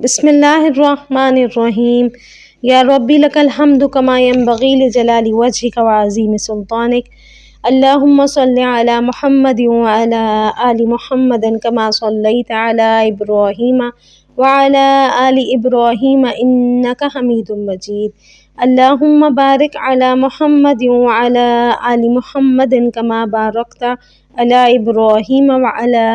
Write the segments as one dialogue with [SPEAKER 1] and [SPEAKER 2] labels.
[SPEAKER 1] بسم اللہ الرحمن الرحیم یا ربی لک الحمد کما ینبغی لجلال وجهک وعظیم سلطانک اللہم صلی علی محمد وعلی آل محمد کما صلیت علی ابراہیم وعلی آل ابراہیم انک حمید مجید اللہم بارک علی محمد وعلی آل محمد کما بارکت علی ابراہیم وعلی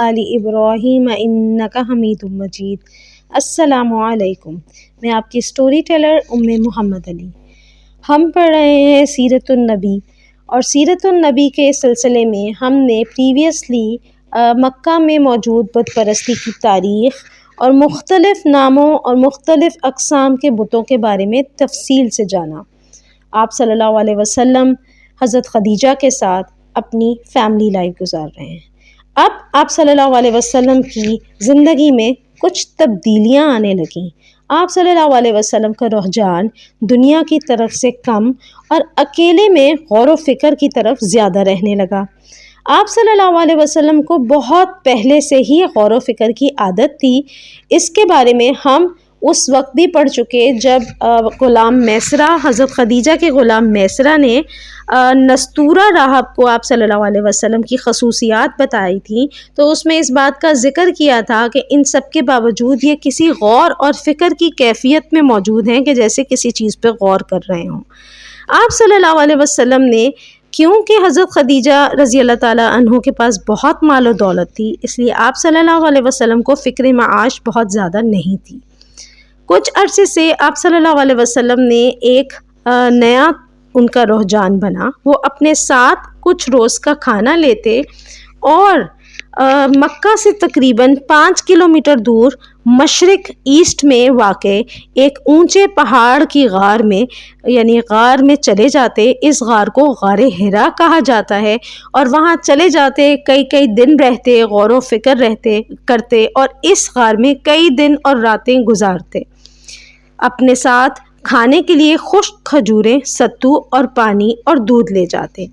[SPEAKER 1] آل ابراہیم انک حمید مجید۔ السلام علیکم، میں آپ کی سٹوری ٹیلر محمد علی۔ ہم پڑھ رہے ہیں سیرت النبی، اور سیرت النبی کے سلسلے میں ہم نے پریویسلی مکہ میں موجود بت پرستی کی تاریخ اور مختلف ناموں اور مختلف اقسام کے بتوں کے بارے میں تفصیل سے جانا۔ آپ صلی اللہ علیہ وسلم حضرت خدیجہ کے ساتھ اپنی فیملی لائف گزار رہے ہیں۔ اب آپ صلی اللہ علیہ وسلم کی زندگی میں کچھ تبدیلیاں آنے لگیں۔ آپ صلی اللہ علیہ وسلم کا رجحان دنیا کی طرف سے کم اور اکیلے میں غور و فکر کی طرف زیادہ رہنے لگا۔ آپ صلی اللہ علیہ وسلم کو بہت پہلے سے ہی غور و فکر کی عادت تھی۔ اس کے بارے میں ہم اس وقت بھی پڑھ چکے جب غلام میسرہ، حضرت خدیجہ کے غلام میسرہ نے نستورہ راہب کو آپ صلی اللہ علیہ وسلم کی خصوصیات بتائی تھیں، تو اس میں اس بات کا ذکر کیا تھا کہ ان سب کے باوجود یہ کسی غور اور فکر کی کیفیت میں موجود ہیں کہ جیسے کسی چیز پہ غور کر رہے ہوں۔ آپ صلی اللہ علیہ وسلم نے، کیونکہ حضرت خدیجہ رضی اللہ تعالیٰ عنہ کے پاس بہت مال و دولت تھی، اس لیے آپ صلی اللہ علیہ وسلم کو فکر معاش بہت زیادہ نہیں تھی۔ کچھ عرصے سے آپ صلی اللہ علیہ وسلم نے ایک نیا ان کا رجحان بنا۔ وہ اپنے ساتھ کچھ روز کا کھانا لیتے اور مکہ سے تقریباً 5 کلومیٹر دور مشرق ایسٹ میں واقع ایک اونچے پہاڑ کی غار میں چلے جاتے۔ اس غار کو غار حرا کہا جاتا ہے، اور وہاں چلے جاتے، کئی دن رہتے، غور و فکر کرتے اور اس غار میں کئی دن اور راتیں گزارتے۔ اپنے ساتھ کھانے کے لیے خشک کھجوریں، ستو اور پانی اور دودھ لے جاتے۔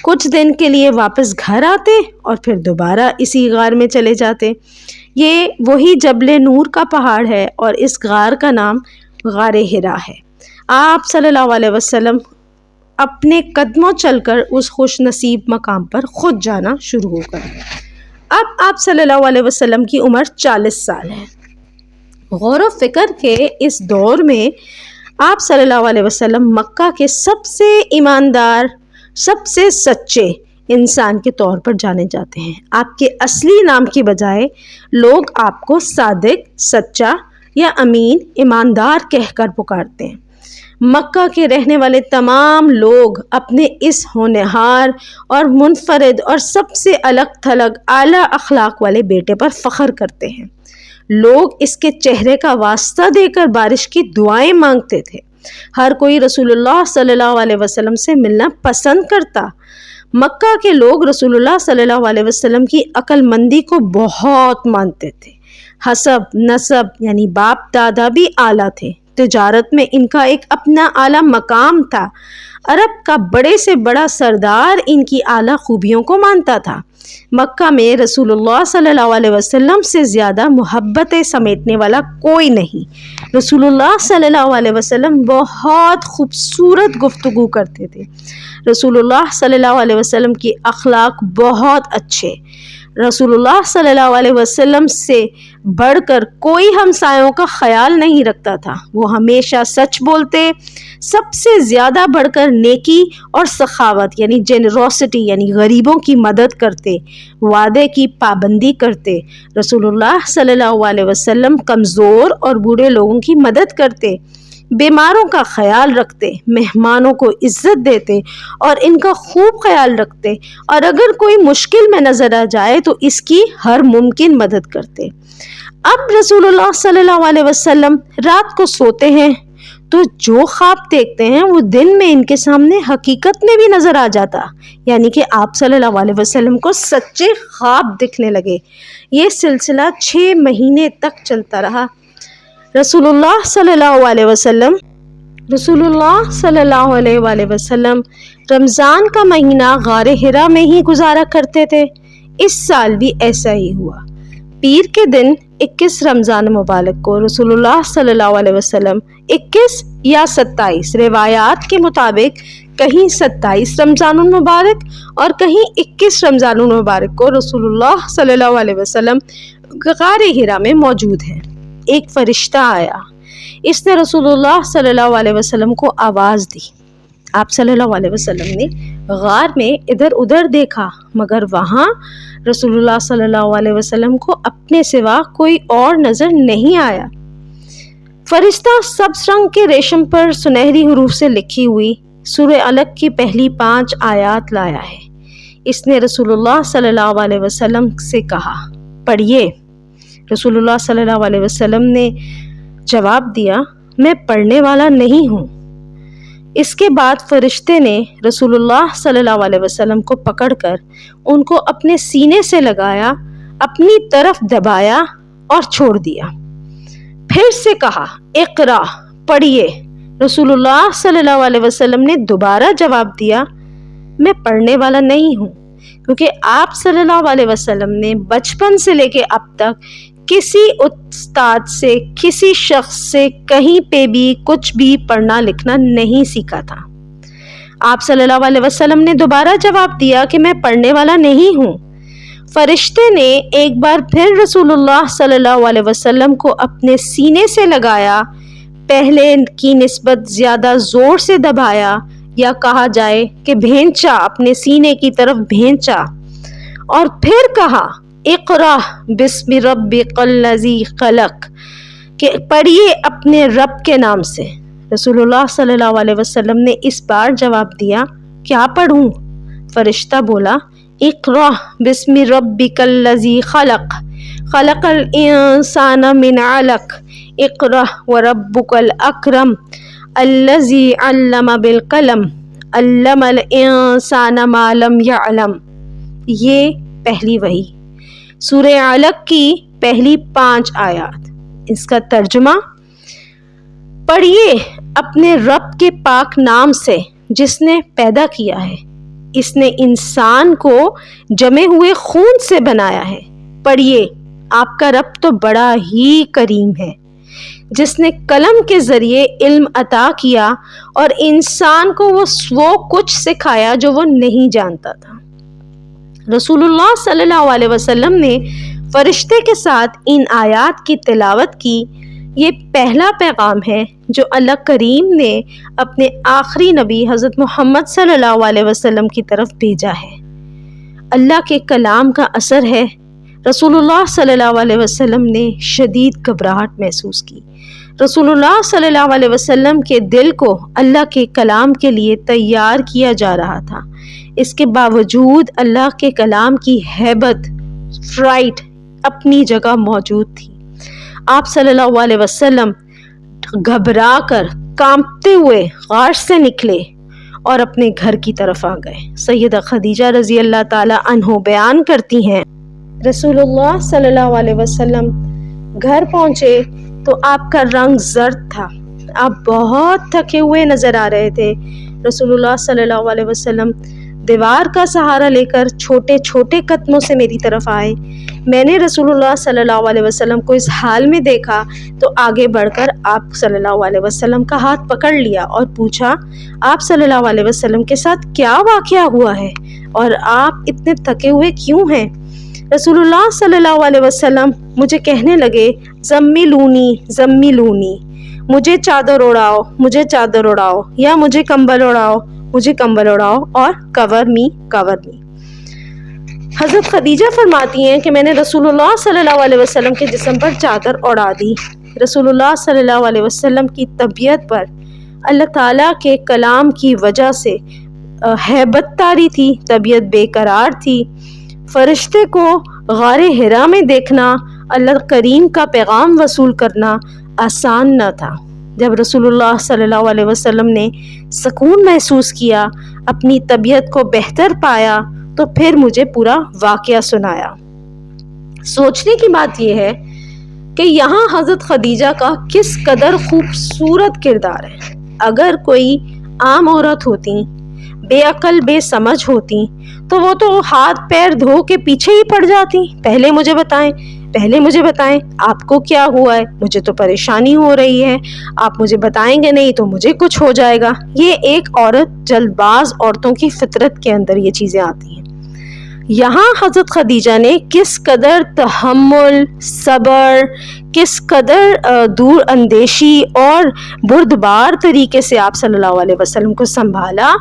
[SPEAKER 1] کچھ دن کے لیے واپس گھر آتے اور پھر دوبارہ اسی غار میں چلے جاتے۔ یہ وہی جبل نور کا پہاڑ ہے اور اس غار کا نام غار حرا ہے۔ آپ صلی اللہ علیہ وسلم اپنے قدموں چل کر اس خوش نصیب مقام پر خود جانا شروع ہو گئے۔ اب آپ صلی اللہ علیہ وسلم کی عمر 40 سال ہے۔ غور و فکر کے اس دور میں آپ صلی اللہ علیہ وسلم مکہ کے سب سے ایماندار، سب سے سچے انسان کے طور پر جانے جاتے ہیں۔ آپ کے اصلی نام کی بجائے لوگ آپ کو صادق، سچا یا امین، ایماندار کہہ کر پکارتے ہیں۔ مکہ کے رہنے والے تمام لوگ اپنے اس ہونہار اور منفرد اور سب سے الگ تھلگ اعلیٰ اخلاق والے بیٹے پر فخر کرتے ہیں۔ لوگ اس کے چہرے کا واسطہ دے کر بارش کی دعائیں مانگتے تھے۔ ہر کوئی رسول اللہ صلی اللہ علیہ وسلم سے ملنا پسند کرتا۔ مکہ کے لوگ رسول اللہ صلی اللہ علیہ وسلم کی عقل مندی کو بہت مانتے تھے۔ حسب نسب یعنی باپ دادا بھی اعلیٰ تھے۔ تجارت میں ان کا ایک اپنا اعلیٰ مقام تھا۔ عرب کا بڑے سے بڑا سردار ان کی اعلیٰ خوبیوں کو مانتا تھا۔ مکہ میں رسول اللہ صلی اللہ علیہ وسلم سے زیادہ محبتیں سمیٹنے والا کوئی نہیں۔ رسول اللہ صلی اللہ علیہ وسلم بہت خوبصورت گفتگو کرتے تھے۔ رسول اللہ صلی اللہ علیہ وسلم کی اخلاق بہت اچھے۔ رسول اللہ صلی اللہ علیہ وسلم سے بڑھ کر کوئی ہمسایوں کا خیال نہیں رکھتا تھا۔ وہ ہمیشہ سچ بولتے، سب سے زیادہ بڑھ کر نیکی اور سخاوت یعنی جنروسٹی یعنی غریبوں کی مدد کرتے، وعدے کی پابندی کرتے۔ رسول اللہ صلی اللہ علیہ وسلم کمزور اور بوڑھے لوگوں کی مدد کرتے، بیماروں کا خیال رکھتے، مہمانوں کو عزت دیتے اور ان کا خوب خیال رکھتے، اور اگر کوئی مشکل میں نظر آ جائے تو اس کی ہر ممکن مدد کرتے۔ اب رسول اللہ صلی اللہ علیہ وسلم رات کو سوتے ہیں تو جو خواب دیکھتے ہیں وہ دن میں ان کے سامنے حقیقت میں بھی نظر آ جاتا، یعنی کہ آپ صلی اللہ علیہ وسلم کو سچے خواب دکھنے لگے۔ یہ سلسلہ 6 مہینے تک چلتا رہا۔ رسول اللہ صلی اللہ علیہ وسلم رمضان کا مہینہ غار حرا میں ہی گزارا کرتے تھے۔ اس سال بھی ایسا ہی ہوا۔ پیر کے دن 21 رمضان مبارک کو رسول اللہ صلی اللہ علیہ وسلم 21 یا 27 روایات کے مطابق کہیں 27 رمضان المبارک اور کہیں 21 رمضان المبارک کو رسول اللہ صلی اللہ علیہ وسلم غار حرا میں موجود ہیں۔ ایک فرشتہ آیا، اس نے رسول اللہ صلی اللہ علیہ وسلم کو آواز دی۔ آپ صلی اللہ علیہ وسلم نے غار میں ادھر ادھر دیکھا مگر وہاں رسول اللہ صلی اللہ علیہ وسلم کو اپنے سوا کوئی اور نظر نہیں آیا۔ فرشتہ سبز رنگ کے ریشم پر سنہری حروف سے لکھی ہوئی سورہ علق کی پہلی 5 آیات لایا ہے۔ اس نے رسول اللہ صلی اللہ علیہ وسلم سے کہا، پڑھیے۔ رسول اللہ صلی اللہ علیہ وسلم نے جواب دیا، میں پڑھنے والا نہیں ہوں۔ اس کے بعد فرشتے نے رسول اللہ صلی اللہ علیہ وسلم کو پکڑ کر ان کو اپنے سینے سے لگایا، اپنی طرف دبایا اور چھوڑ دیا۔ پھر سے کہا، اقرا، پڑھیے۔ رسول اللہ صلی اللہ علیہ وسلم نے دوبارہ جواب دیا، میں پڑھنے والا نہیں ہوں، کیونکہ آپ صلی اللہ علیہ وسلم نے بچپن سے لے کے اب تک کسی استاد سے، کسی شخص سے کہیں پہ بھی کچھ بھی پڑھنا لکھنا نہیں سیکھا تھا۔ آپ صلی اللہ علیہ وسلم نے دوبارہ جواب دیا کہ میں پڑھنے والا نہیں ہوں۔ فرشتے نے ایک بار پھر رسول اللہ صلی اللہ علیہ وسلم کو اپنے سینے سے لگایا، پہلے کی نسبت زیادہ زور سے دبایا، یا کہا جائے کہ بھینچا، اپنے سینے کی طرف بھینچا، اور پھر کہا، اقرا بسم ربک الذی خلق، کہ پڑھیے اپنے رب کے نام سے۔ رسول اللہ صلی اللہ علیہ وسلم نے اس بار جواب دیا، کیا پڑھوں؟ فرشتہ بولا، اقرا بسم ربک الذی خلق، خلق الانسان من علق، اقرا وربک الاکرم، الذی علم بالقلم، علم الانسان ما لم یعلم۔ یہ پہلی وحی، سورہ علق کی پہلی 5 آیات۔ اس کا ترجمہ، پڑھیے اپنے رب کے پاک نام سے جس نے پیدا کیا ہے، اس نے انسان کو جمے ہوئے خون سے بنایا ہے۔ پڑھیے، آپ کا رب تو بڑا ہی کریم ہے، جس نے قلم کے ذریعے علم عطا کیا اور انسان کو وہ کچھ سکھایا جو وہ نہیں جانتا تھا۔ رسول اللہ صلی اللہ علیہ وسلم نے فرشتے کے ساتھ ان آیات کی تلاوت کی۔ یہ پہلا پیغام ہے جو اللہ کریم نے اپنے آخری نبی حضرت محمد صلی اللہ علیہ وسلم کی طرف بھیجا ہے۔ اللہ کے کلام کا اثر ہے۔ رسول اللہ صلی اللہ علیہ وسلم نے شدید گھبراہٹ محسوس کی۔ رسول اللہ صلی اللہ علیہ وسلم کے دل کو اللہ کے کلام کے لیے تیار کیا جا رہا تھا۔ اس کے باوجود اللہ کے کلام کی ہیبت، فرائٹ اپنی جگہ موجود تھی۔ آپ صلی اللہ علیہ وسلم گھبرا کر کانپتے ہوئے غار سے نکلے اور اپنے گھر کی طرف آ گئے۔ سیدہ خدیجہ رضی اللہ تعالی عنہ بیان کرتی ہیں، رسول اللہ صلی اللہ علیہ وسلم گھر پہنچے تو آپ کا رنگ زرد تھا، آپ بہت تھکے ہوئے نظر آ رہے تھے۔ رسول اللہ صلی اللہ علیہ وسلم دیوار کا سہارا لے کر چھوٹے چھوٹے قدموں سے میری طرف آئے۔ میں نے رسول اللہ صلی اللہ علیہ وسلم کو اس حال میں دیکھا تو آگے بڑھ کر آپ صلی اللہ علیہ وسلم کا ہاتھ پکڑ لیا اور پوچھا، آپ صلی اللہ علیہ وسلم کے ساتھ کیا واقعہ ہوا ہے اور آپ اتنے تھکے ہوئے کیوں ہیں؟ رسول اللہ صلی اللہ علیہ وسلم مجھے کہنے لگے، زملونی زملونی، مجھے چادر اڑاؤ، مجھے چادر اڑاؤ، یا مجھے کمبل اڑاؤ، مجھے کمبل اڑاؤ، اور کور می کور می۔ حضرت خدیجہ فرماتی ہیں کہ میں نے رسول اللہ صلی اللہ علیہ وسلم کے جسم پر چادر اڑا دی۔ رسول اللہ صلی اللہ علیہ وسلم کی طبیعت پر اللہ تعالیٰ کے کلام کی وجہ سے ہیبت طاری تھی، طبیعت بے قرار تھی۔ فرشتے کو غار حرا میں دیکھنا، اللہ کریم کا پیغام وصول کرنا آسان نہ تھا۔ جب رسول اللہ صلی اللہ علیہ وسلم نے سکون محسوس کیا، اپنی طبیعت کو بہتر پایا، تو پھر مجھے پورا واقعہ سنایا۔ سوچنے کی بات یہ ہے کہ یہاں حضرت خدیجہ کا کس قدر خوبصورت کردار ہے۔ اگر کوئی عام عورت ہوتی، بے عقل بے سمجھ ہوتی، تو وہ تو ہاتھ پیر دھو کے پیچھے ہی پڑ جاتی، پہلے مجھے بتائیں پہلے مجھے بتائیں آپ کو کیا ہوا ہے، مجھے تو پریشانی ہو رہی ہے، آپ مجھے بتائیں گے نہیں تو مجھے کچھ ہو جائے گا۔ یہ ایک عورت، جلد باز عورتوں کی فطرت کے اندر یہ چیزیں آتی ہیں۔ یہاں حضرت خدیجہ نے کس قدر تحمل، صبر، کس قدر دور اندیشی اور بردبار طریقے سے آپ صلی اللہ علیہ وسلم کو سنبھالا،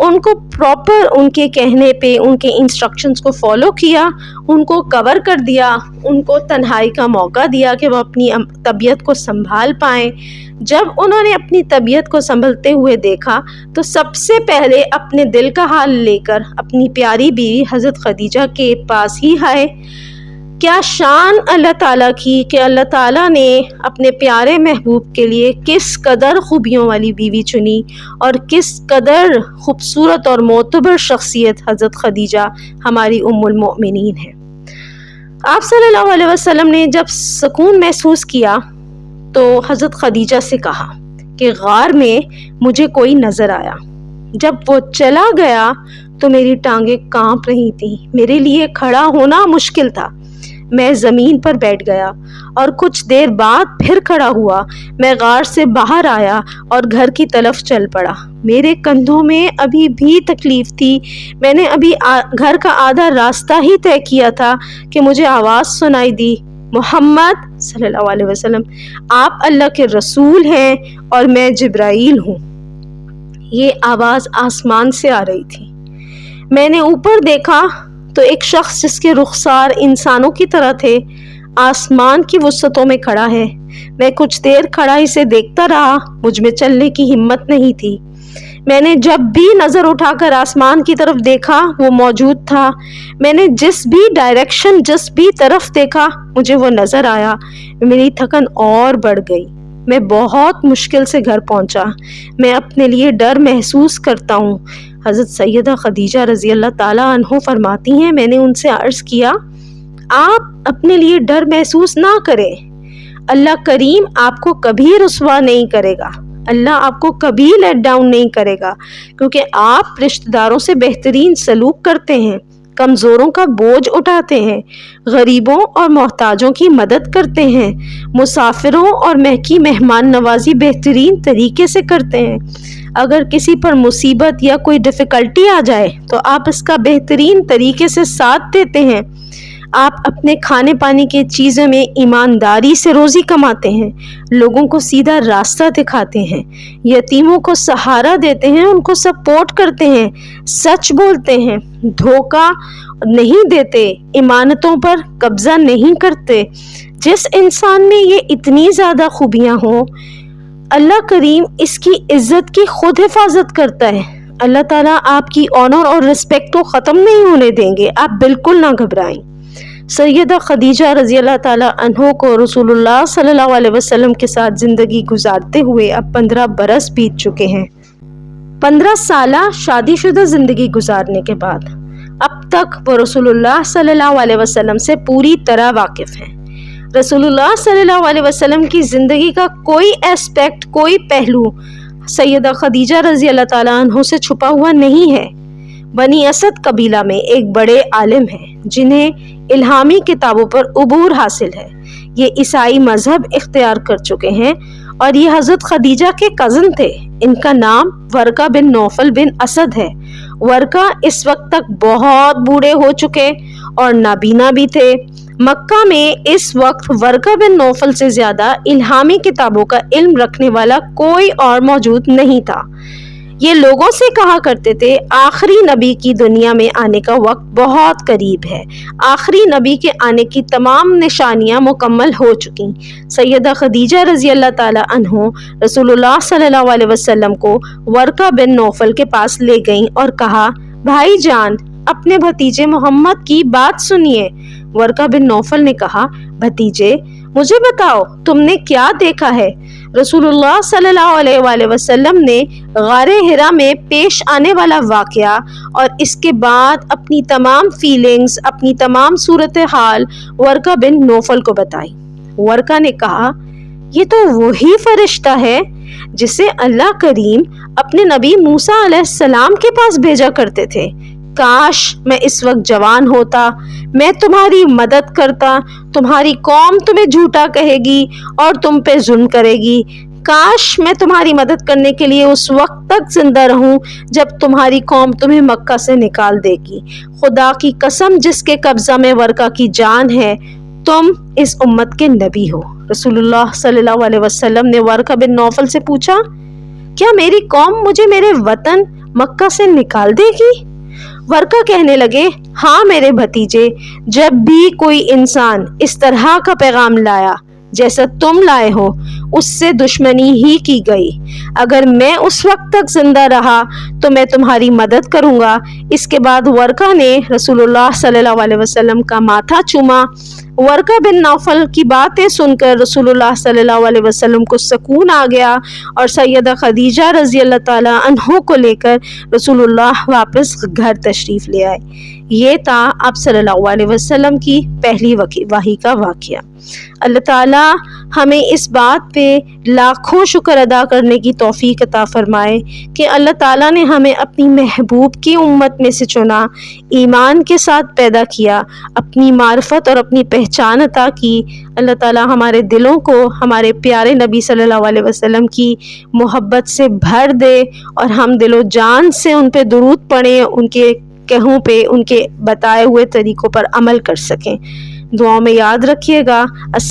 [SPEAKER 1] ان کو پراپر ان کے کہنے پہ، ان کے انسٹرکشنز کو فالو کیا، ان کو کور کر دیا، ان کو تنہائی کا موقع دیا کہ وہ اپنی طبیعت کو سنبھال پائیں۔ جب انہوں نے اپنی طبیعت کو سنبھلتے ہوئے دیکھا تو سب سے پہلے اپنے دل کا حال لے کر اپنی پیاری بیوی حضرت خدیجہ کے پاس ہی آئے۔ کیا شان اللہ تعالیٰ کی کہ اللہ تعالیٰ نے اپنے پیارے محبوب کے لیے کس قدر خوبیوں والی بیوی چنی، اور کس قدر خوبصورت اور معتبر شخصیت حضرت خدیجہ ہماری ام المؤمنین ہے۔ آپ صلی اللہ علیہ وسلم نے جب سکون محسوس کیا تو حضرت خدیجہ سے کہا کہ غار میں مجھے کوئی نظر آیا، جب وہ چلا گیا تو میری ٹانگیں کانپ رہی تھیں، میرے لیے کھڑا ہونا مشکل تھا۔ میں زمین پر بیٹھ گیا اور کچھ دیر بعد پھر کھڑا ہوا۔ میں غار سے باہر آیا اور گھر کی طرف چل پڑا۔ میرے کندھوں میں ابھی بھی تکلیف تھی، میں نے ابھی گھر کا آدھا راستہ ہی طے کیا تھا کہ مجھے آواز سنائی دی، محمد صلی اللہ علیہ وسلم، آپ اللہ کے رسول ہیں اور میں جبرائیل ہوں۔ یہ آواز آسمان سے آ رہی تھی۔ میں نے اوپر دیکھا تو ایک شخص جس کے رخسار انسانوں کی طرح تھے آسمان کی وسعتوں میں کھڑا ہے۔ میں کچھ دیر کھڑا اسے دیکھتا رہا، مجھ میں چلنے کی ہمت نہیں تھی۔ میں نے جب بھی نظر اٹھا کر آسمان کی طرف دیکھا وہ موجود تھا۔ میں نے جس بھی ڈائریکشن، جس بھی طرف دیکھا مجھے وہ نظر آیا۔ میری تھکن اور بڑھ گئی۔ میں بہت مشکل سے گھر پہنچا۔ میں اپنے لیے ڈر محسوس کرتا ہوں۔ حضرت سیدہ خدیجہ رضی اللہ تعالیٰ عنہ فرماتی ہیں، میں نے ان سے عرض کیا آپ اپنے لیے ڈر محسوس نہ کریں، اللہ کریم آپ کو کبھی رسوا نہیں کرے گا، اللہ آپ کو کبھی لیٹ ڈاؤن نہیں کرے گا، کیونکہ آپ رشتہ داروں سے بہترین سلوک کرتے ہیں، کمزوروں کا بوجھ اٹھاتے ہیں، غریبوں اور محتاجوں کی مدد کرتے ہیں، مسافروں اور کی مہمان نوازی بہترین طریقے سے کرتے ہیں۔ اگر کسی پر مصیبت یا کوئی ڈیفیکلٹی آ جائے تو آپ اس کا بہترین طریقے سے ساتھ دیتے ہیں۔ آپ اپنے کھانے پانے کی چیزوں میں ایمانداری سے روزی کماتے ہیں، لوگوں کو سیدھا راستہ دکھاتے ہیں، یتیموں کو سہارا دیتے ہیں، ان کو سپورٹ کرتے ہیں، سچ بولتے ہیں، دھوکہ نہیں دیتے، امانتوں پر قبضہ نہیں کرتے۔ جس انسان میں یہ اتنی زیادہ خوبیاں ہوں، اللہ کریم اس کی عزت کی خود حفاظت کرتا ہے۔ اللہ تعالیٰ آپ کی آنر اور رسپیکٹ کو ختم نہیں ہونے دیں گے، آپ بالکل نہ گھبرائیں۔ سیدہ خدیجہ رضی اللہ تعالیٰ عنہ کو رسول اللہ صلی اللہ علیہ وسلم کے ساتھ زندگی گزارتے ہوئے اب 15 برس بیت چکے ہیں۔ 15 سالہ شادی شدہ زندگی گزارنے کے بعد اب تک وہ رسول اللہ صلی اللہ علیہ وسلم سے پوری طرح واقف ہیں۔ رسول اللہ صلی اللہ علیہ وسلم کی زندگی کا کوئی ایسپیکٹ، کوئی پہلو سیدہ خدیجہ رضی اللہ تعالیٰ عنہ سے چھپا ہوا نہیں ہے۔ بنی اسد قبیلہ میں ایک بڑے عالم ہیں جنہیں الہامی کتابوں پر عبور حاصل ہے۔ یہ عیسائی مذہب اختیار کر چکے ہیں اور یہ حضرت خدیجہ کے کزن تھے۔ ان کا نام ورقہ بن نوفل بن اسد ہے۔ ورقہ اس وقت تک بہت بوڑھے ہو چکے اور نابینا بھی تھے۔ مکہ میں اس وقت ورقہ بن نوفل سے زیادہ الہامی کتابوں کا علم رکھنے والا کوئی اور موجود نہیں تھا۔ یہ لوگوں سے کہا کرتے تھے آخری نبی کی دنیا میں آنے کا وقت بہت قریب ہے، آخری نبی کے آنے کی تمام نشانیاں مکمل ہو چکی۔ سیدہ خدیجہ رضی اللہ تعالیٰ عنہ رسول اللہ صلی اللہ علیہ وسلم کو ورقہ بن نوفل کے پاس لے گئیں اور کہا، بھائی جان اپنے بھتیجے محمد کی بات سنیے۔ ورقہ بن نوفل نے کہا، بھتیجے مجھے بتاؤ تم نے کیا دیکھا ہے؟ رسول اللہ صلی اللہ علیہ وآلہ وسلم نے غار حرا میں پیش آنے والا واقعہ اور اس کے بعد اپنی تمام فیلنگز، اپنی تمام صورتحال ورقہ بن نوفل کو بتائی۔ ورقہ نے کہا، یہ تو وہی فرشتہ ہے جسے اللہ کریم اپنے نبی موسیٰ علیہ السلام کے پاس بھیجا کرتے تھے۔ کاش میں اس وقت جوان ہوتا، میں تمہاری مدد کرتا، تمہاری قوم تمہیں جھوٹا کہے گی اور تم پہ ظلم کرے گی۔ کاش میں تمہاری مدد کرنے کے لیے اس وقت تک زندہ رہوں جب تمہاری قوم تمہیں مکہ سے نکال دے گی۔ خدا کی قسم جس کے قبضہ میں ورقہ کی جان ہے، تم اس امت کے نبی ہو۔ رسول اللہ صلی اللہ علیہ وسلم نے ورقہ بن نوفل سے پوچھا، کیا میری قوم مجھے میرے وطن مکہ سے نکال دے گی؟ ورقہ کہنے لگے، ہاں میرے بھتیجے، جب بھی کوئی انسان اس طرح کا پیغام لایا جیسا تم لائے ہو، اس سے دشمنی ہی کی گئی۔ اگر میں اس وقت تک زندہ رہا تو میں تمہاری مدد کروں گا۔ اس کے بعد ورقہ نے رسول اللہ صلی اللہ علیہ وسلم کا ماتھا چوما۔ ورقہ بن نوفل کی باتیں سن کر رسول اللہ صلی اللہ علیہ وسلم کو سکون آ گیا اور سیدہ خدیجہ رضی اللہ تعالیٰ عنہ کو لے کر رسول اللہ واپس گھر تشریف لے آئے۔ یہ تھا آپ صلی اللہ علیہ وسلم کی پہلی وحی کا واقعہ۔ اللہ تعالیٰ ہمیں اس بات پہ لاکھوں شکر ادا کرنے کی توفیق عطا فرمائے کہ اللہ تعالیٰ نے ہمیں اپنی محبوب کی امت میں سے چنا، ایمان کے ساتھ پیدا کیا، اپنی معرفت اور اپنی پہچان عطا کی۔ اللہ تعالیٰ ہمارے دلوں کو ہمارے پیارے نبی صلی اللہ علیہ وسلم کی محبت سے بھر دے اور ہم دل و جان سے ان پہ درود پڑھیں، ان کے کہوں پہ، ان کے بتائے ہوئے طریقوں پر عمل کر سکیں۔ دعاؤں میں یاد رکھیے گا۔